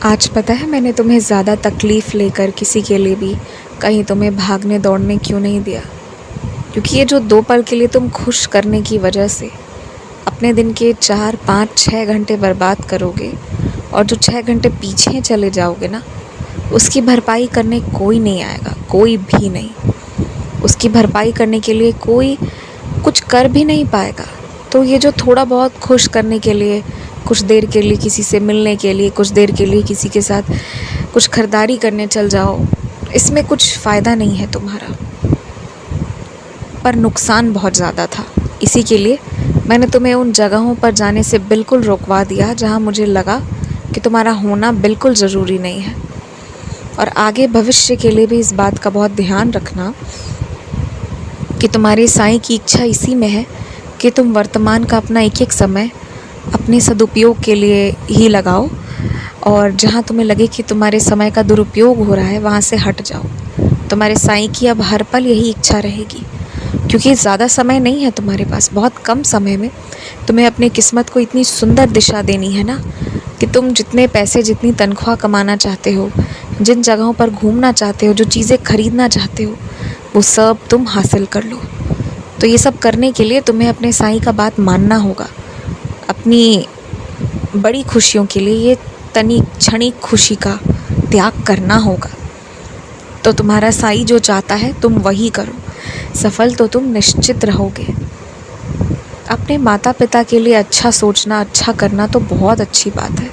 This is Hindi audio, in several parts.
आज पता है मैंने तुम्हें ज़्यादा तकलीफ़ लेकर किसी के लिए भी कहीं तुम्हें भागने दौड़ने क्यों नहीं दिया। क्योंकि ये जो 2 पल के लिए तुम खुश करने की वजह से अपने दिन के 4, 5, 6 घंटे बर्बाद करोगे और जो 6 घंटे पीछे चले जाओगे ना, उसकी भरपाई करने कोई नहीं आएगा, कोई भी नहीं। उसकी भरपाई करने के लिए कोई कुछ कर भी नहीं पाएगा। तो ये जो थोड़ा बहुत खुश करने के लिए, कुछ देर के लिए किसी से मिलने के लिए, कुछ देर के लिए किसी के साथ कुछ खरीदारी करने चल जाओ, इसमें कुछ फ़ायदा नहीं है तुम्हारा, पर नुकसान बहुत ज़्यादा था। इसी के लिए मैंने तुम्हें उन जगहों पर जाने से बिल्कुल रोकवा दिया जहाँ मुझे लगा कि तुम्हारा होना बिल्कुल ज़रूरी नहीं है। और आगे भविष्य के लिए भी इस बात का बहुत ध्यान रखना कि तुम्हारे साईं की इच्छा इसी में है कि तुम वर्तमान का अपना एक एक समय अपने सदुपयोग के लिए ही लगाओ, और जहाँ तुम्हें लगे कि तुम्हारे समय का दुरुपयोग हो रहा है वहाँ से हट जाओ। तुम्हारे साईं की अब हर पल यही इच्छा रहेगी, क्योंकि ज़्यादा समय नहीं है तुम्हारे पास। बहुत कम समय में तुम्हें अपनी किस्मत को इतनी सुंदर दिशा देनी है ना, कि तुम जितने पैसे, जितनी तनख्वाह कमाना चाहते हो, जिन जगहों पर घूमना चाहते हो, जो चीज़ें खरीदना चाहते हो, वो सब तुम हासिल कर लो। तो ये सब करने के लिए तुम्हें अपने साईं का बात मानना होगा। अपनी बड़ी खुशियों के लिए ये क्षणिक खुशी का त्याग करना होगा। तो तुम्हारा साईं जो चाहता है तुम वही करो, सफल तो तुम निश्चित रहोगे। अपने माता पिता के लिए अच्छा सोचना, अच्छा करना तो बहुत अच्छी बात है।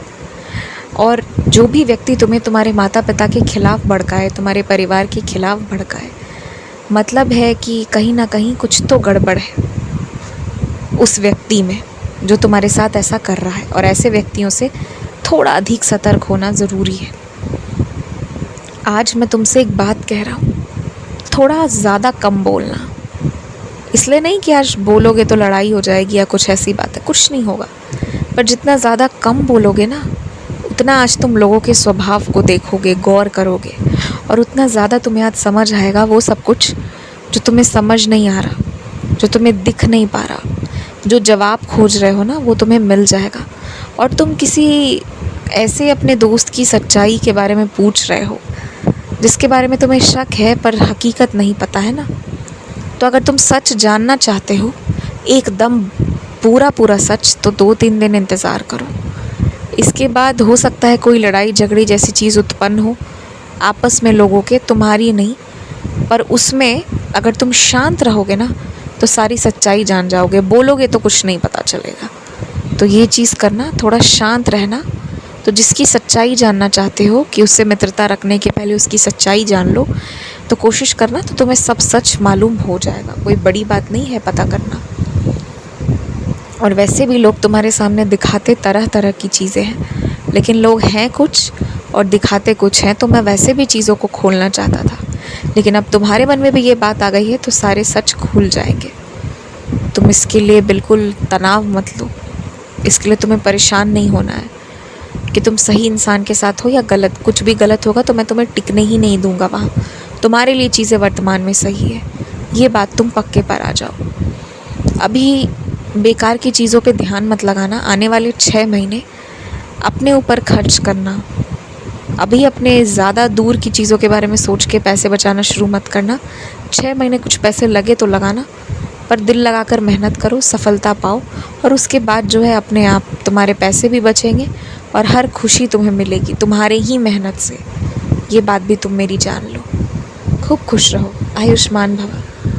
और जो भी व्यक्ति तुम्हें तुम्हारे माता पिता के खिलाफ़ भड़काए, तुम्हारे परिवार के खिलाफ़ भड़काए, मतलब है कि कहीं ना कहीं कुछ तो गड़बड़ है उस व्यक्ति में जो तुम्हारे साथ ऐसा कर रहा है। और ऐसे व्यक्तियों से थोड़ा अधिक सतर्क होना ज़रूरी है। आज मैं तुमसे एक बात कह रहा हूँ, थोड़ा ज़्यादा कम बोलना। इसलिए नहीं कि आज बोलोगे तो लड़ाई हो जाएगी या कुछ ऐसी बात है, कुछ नहीं होगा। पर जितना ज़्यादा कम बोलोगे ना, उतना आज तुम लोगों के स्वभाव को देखोगे, गौर करोगे, और उतना ज़्यादा तुम्हें आज समझ आएगा वो सब कुछ जो तुम्हें समझ नहीं आ रहा, जो तुम्हें दिख नहीं पा रहा। जो जवाब खोज रहे हो ना, वो तुम्हें मिल जाएगा। और तुम किसी ऐसे अपने दोस्त की सच्चाई के बारे में पूछ रहे हो जिसके बारे में तुम्हें शक है पर हकीकत नहीं पता है ना। तो अगर तुम सच जानना चाहते हो, एकदम पूरा सच, तो 2-3 दिन इंतज़ार करो। इसके बाद हो सकता है कोई लड़ाई झगड़ी जैसी चीज़ उत्पन्न हो आपस में लोगों के, तुम्हारी नहीं, पर उसमें अगर तुम शांत रहोगे ना तो सारी सच्चाई जान जाओगे। बोलोगे तो कुछ नहीं पता चलेगा। तो ये चीज़ करना, थोड़ा शांत रहना। तो जिसकी सच्चाई जानना चाहते हो कि उससे मित्रता रखने के पहले उसकी सच्चाई जान लो, तो कोशिश करना, तो तुम्हें सब सच मालूम हो जाएगा। कोई बड़ी बात नहीं है पता करना। और वैसे भी लोग तुम्हारे सामने दिखाते तरह तरह की चीज़ें हैं, लेकिन लोग हैं कुछ और दिखाते कुछ हैं। तो मैं वैसे भी चीज़ों को खोलना चाहता था, लेकिन अब तुम्हारे मन में भी ये बात आ गई है तो सारे सच खुल जाएंगे। तुम इसके लिए बिल्कुल तनाव मत लो। इसके लिए तुम्हें परेशान नहीं होना है कि तुम सही इंसान के साथ हो या गलत। कुछ भी गलत होगा तो मैं तुम्हें टिकने ही नहीं दूंगा वहाँ। तुम्हारे लिए चीज़ें वर्तमान में सही है, ये बात तुम पक्के पर आ जाओ। अभी बेकार की चीज़ों पे ध्यान मत लगाना। आने वाले 6 महीने अपने ऊपर खर्च करना। अभी अपने ज़्यादा दूर की चीज़ों के बारे में सोच के पैसे बचाना शुरू मत करना। 6 महीने कुछ पैसे लगे तो लगाना, पर दिल लगाकर मेहनत करो, सफलता पाओ, और उसके बाद जो है अपने आप तुम्हारे पैसे भी बचेंगे और हर खुशी तुम्हें मिलेगी तुम्हारे ही मेहनत से। ये बात भी तुम मेरी जान लो। खूब खुश रहो, आयुष्मान भव।